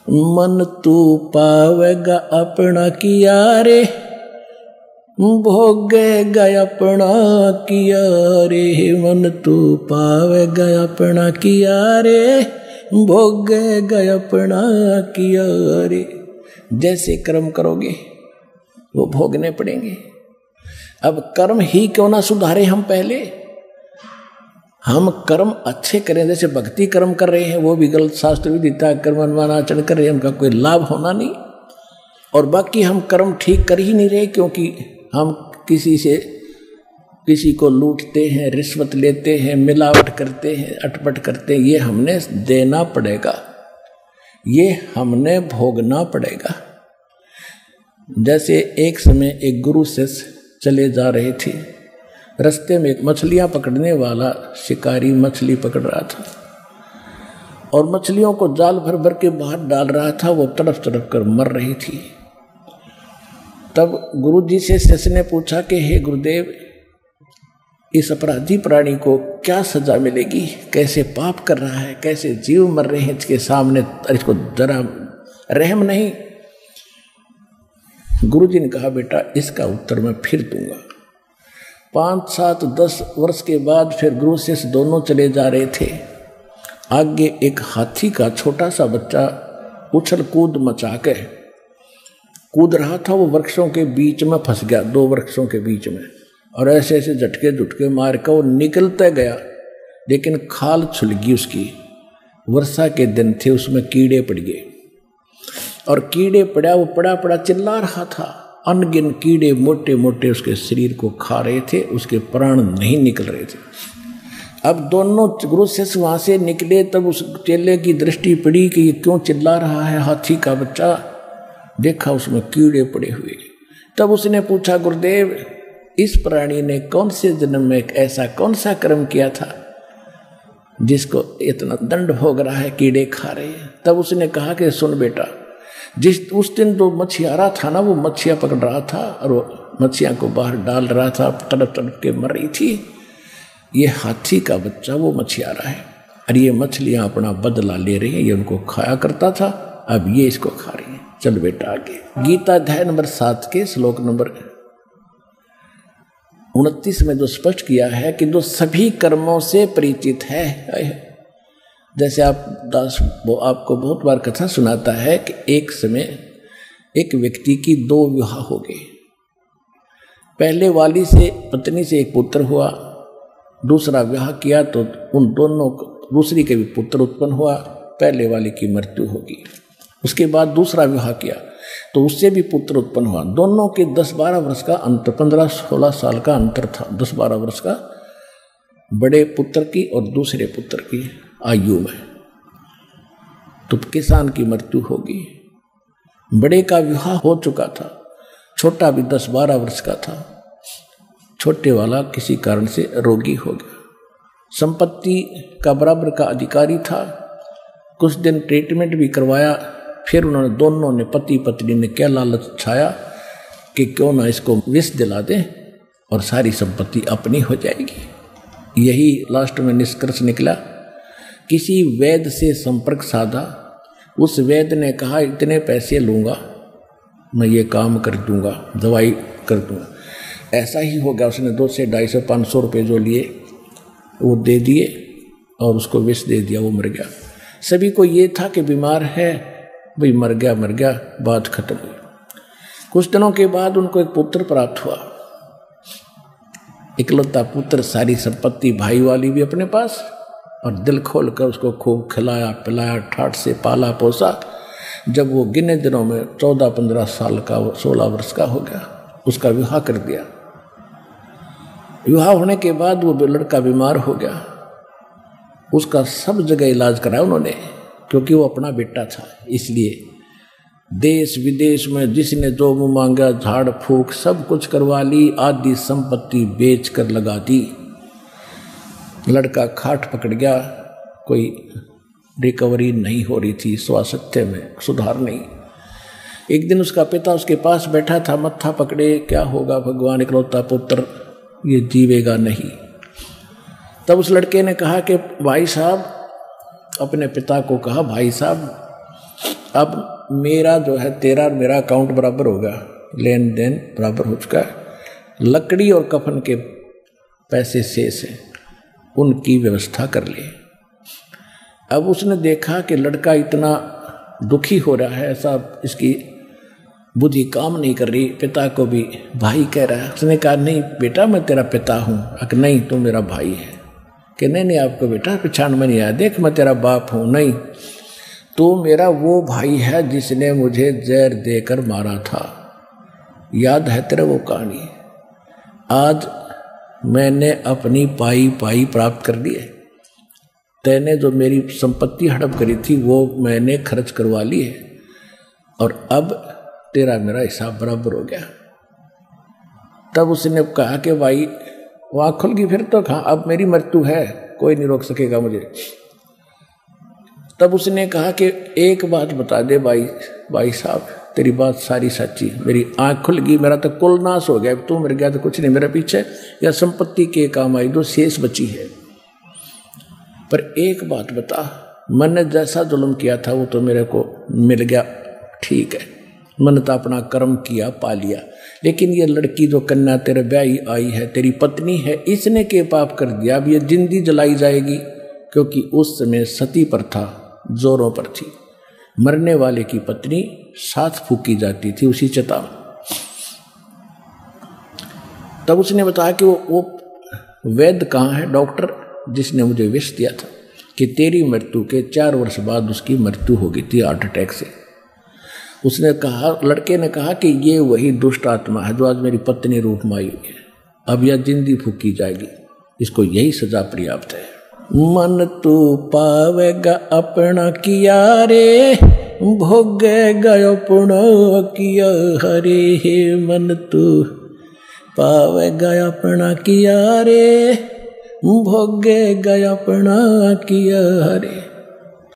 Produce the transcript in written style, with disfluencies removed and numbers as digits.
मन तू पावेगा अपना किया रे, भोगेगा अपना किया रे। मन तू पावेगा अपना किया रे, भोगेगा अपना किया रे। जैसे कर्म करोगे वो भोगने पड़ेंगे। अब कर्म ही क्यों ना सुधारे हम पहले, हम कर्म अच्छे करें। जैसे भक्ति कर्म कर रहे हैं वो भी गलत, शास्त्र विदिता कर्म अनुमान आचरण कर रहे हैं, उनका कोई लाभ होना नहीं। और बाकी हम कर्म ठीक कर ही नहीं रहे, क्योंकि हम किसी को लूटते हैं, रिश्वत लेते हैं, मिलावट करते हैं, अटपट करते हैं। ये हमने देना पड़ेगा, ये हमने भोगना पड़ेगा। जैसे एक समय एक गुरु शिष्य चले जा रहे थे, रास्ते में एक मछलियां पकड़ने वाला शिकारी मछली पकड़ रहा था और मछलियों को जाल भर भर के बाहर डाल रहा था। वो तड़प तड़प कर मर रही थी। तब गुरुजी से शिष्य ने पूछा कि हे गुरुदेव, इस अपराधी प्राणी को क्या सजा मिलेगी, कैसे पाप कर रहा है, कैसे जीव मर रहे हैं इसके सामने, इसको जरा रहम नहीं। गुरुजी ने कहा बेटा इसका उत्तर मैं फिर दूंगा। 5, 7, 10 वर्ष के बाद फिर गुरु शिष्य दोनों चले जा रहे थे। आगे एक हाथी का छोटा सा बच्चा उछल कूद मचा के कूद रहा था। वो वृक्षों के बीच में फंस गया, 2 वृक्षों के बीच में, और ऐसे ऐसे झटके झुटके मार कर वो निकलते गया, लेकिन खाल छुल गई उसकी। वर्षा के दिन थे, उसमें कीड़े पड़ गए और कीड़े पड़ा, वो पड़ा पड़ा चिल्ला रहा था। अनगिन कीड़े मोटे मोटे उसके शरीर को खा रहे थे, उसके प्राण नहीं निकल रहे थे। अब दोनों गुरु शिष्य वहां से निकले, तब उस चेले की दृष्टि पड़ी कि ये क्यों चिल्ला रहा है हाथी का बच्चा। देखा उसमें कीड़े पड़े हुए। तब उसने पूछा गुरुदेव, इस प्राणी ने कौन से जन्म में ऐसा कौन सा कर्म किया था जिसको इतना दंड भोग रहा है, कीड़े खा रहे हैं। तब उसने कहा कि सुन बेटा, जिस उस दिन तो मछियारा था ना, वो मछियाँ पकड़ रहा था और वो मछियाँ को बाहर डाल रहा था, तड़प तड़प के मर रही थी। ये हाथी का बच्चा वो मछियारा है और ये मछलियाँ अपना बदला ले रही हैं। ये उनको खाया करता था, अब ये इसको खा रही है। चल बेटा आगे। गीता अध्याय नंबर 7 के श्लोक नंबर 29 में जो स्पष्ट किया है कि जो सभी कर्मों से परिचित है। जैसे दास वो आपको बहुत बार कथा सुनाता है कि एक समय एक व्यक्ति की 2 विवाह हो गए। पहले वाली से पत्नी से एक पुत्र हुआ, दूसरा विवाह किया तो उन दोनों दूसरी के भी पुत्र उत्पन्न हुआ, पहले वाली की मृत्यु होगी। उसके बाद दूसरा विवाह किया तो उससे भी पुत्र उत्पन्न हुआ। दोनों के 10-12 वर्ष का अंतर, 15-16 साल का अंतर था। 10-12 वर्ष का बड़े पुत्र की और दूसरे पुत्र की आयु में। तो किसान की मृत्यु होगी। बड़े का विवाह हो चुका था, छोटा भी 10-12 वर्ष का था। छोटे वाला किसी कारण से रोगी हो गया। संपत्ति का बराबर का अधिकारी था। कुछ दिन ट्रीटमेंट भी करवाया। फिर उन्होंने दोनों ने, पति पत्नी ने क्या लालच छाया कि क्यों ना इसको विष दिला दें और सारी संपत्ति अपनी हो जाएगी। यही लास्ट में निष्कर्ष निकला। किसी वैद्य से संपर्क साधा। उस वैद्य ने कहा इतने पैसे लूँगा, मैं ये काम कर दूँगा, दवाई कर दूँगा। ऐसा ही हो गया। उसने 200, 250, 500 रुपये जो लिए वो दे दिए और उसको विष दे दिया, वो मर गया। सभी को ये था कि बीमार है भाई, मर गया, बात खत्म हुई। कुछ दिनों के बाद उनको एक पुत्र प्राप्त हुआ, इकलौता पुत्र, सारी संपत्ति भाई वाली भी अपने पास, और दिल खोल कर उसको खूब खिलाया पिलाया, ठाठ से पाला पोसा। जब वो गिने दिनों में 14-15 साल का, 16 वर्ष का हो गया, उसका विवाह कर दिया। विवाह होने के बाद वो लड़का बीमार हो गया। उसका सब जगह इलाज कराया उन्होंने, क्योंकि वो अपना बेटा था। इसलिए देश विदेश में जिसने जो मुँह मांगा, झाड़ फूक सब कुछ करवा ली, आधी संपत्ति बेच कर लगा दी। लड़का खाट पकड़ गया, कोई रिकवरी नहीं हो रही थी, स्वास्थ्य में सुधार नहीं। एक दिन उसका पिता उसके पास बैठा था, मत्था पकड़े, क्या होगा भगवान, इकलौता पुत्र, ये जीवेगा नहीं। तब उस लड़के ने कहा कि भाई साहब, अपने पिता को कहा, भाई साहब अब मेरा जो है तेरा मेरा अकाउंट बराबर होगा, लेन देन बराबर हो चुका है, लकड़ी और कफन के पैसे शेष हैं, उनकी व्यवस्था कर ली। अब उसने देखा कि लड़का इतना दुखी हो रहा है, ऐसा इसकी बुद्धि काम नहीं कर रही, पिता को भी भाई कह रहा है। उसने कहा नहीं बेटा मैं तेरा पिता हूँ। अगर नहीं तू मेरा भाई है। कि नहीं आपको बेटा पहचान में नहीं आया, देख मैं तेरा बाप हूँ। नहीं तो मेरा वो भाई है जिसने मुझे जहर देकर मारा था, याद है तेरा वो कहानी। आज मैंने अपनी पाई पाई प्राप्त कर ली है, तैने जो मेरी संपत्ति हड़प करी थी वो मैंने खर्च करवा ली है, और अब तेरा मेरा हिसाब बराबर हो गया। तब उसने कहा कि भाई वहाँ खुल गई फिर तो कहा अब मेरी मृत्यु है, कोई नहीं रोक सकेगा मुझे। तब उसने कहा कि एक बात बता दे भाई साहब, तेरी बात सारी सच्ची, मेरी आँख खुल गई, मेरा तो कुल नाश हो गया, तू मर गया तो कुछ नहीं मेरे पीछे, या संपत्ति के काम आई जो शेष बची है। पर एक बात बता, मैंने जैसा जुल्म किया था वो तो मेरे को मिल गया, ठीक है, मैंने तो अपना कर्म किया पा लिया, लेकिन ये लड़की जो कन्या तेरे ब्याही आई है, तेरी पत्नी है, इसने के पाप कर दिया, अब ये जिंदी जलाई जाएगी। क्योंकि उस समय सती प्रथा जोरों पर थी, मरने वाले की पत्नी साथ फूकी जाती थी उसी चिता। तब उसने बताया कि वो वैद्य कहाँ है, डॉक्टर जिसने मुझे विष दिया था कि तेरी मृत्यु के 4 वर्ष बाद उसकी मृत्यु हो गई थी हार्ट अटैक से। उसने कहा, लड़के ने कहा कि ये वही दुष्ट आत्मा है जो आज मेरी पत्नी रूप में आई हुई है, अब यह जिंदी फूकी जाएगी, इसको यही सजा पर्याप्त है। मन तू पावेगा अपना किया रे, भोगेगा अपना किया हरे। हे मन तू पावेगा अपना किया रे, भोगेगा अपना किया हरे।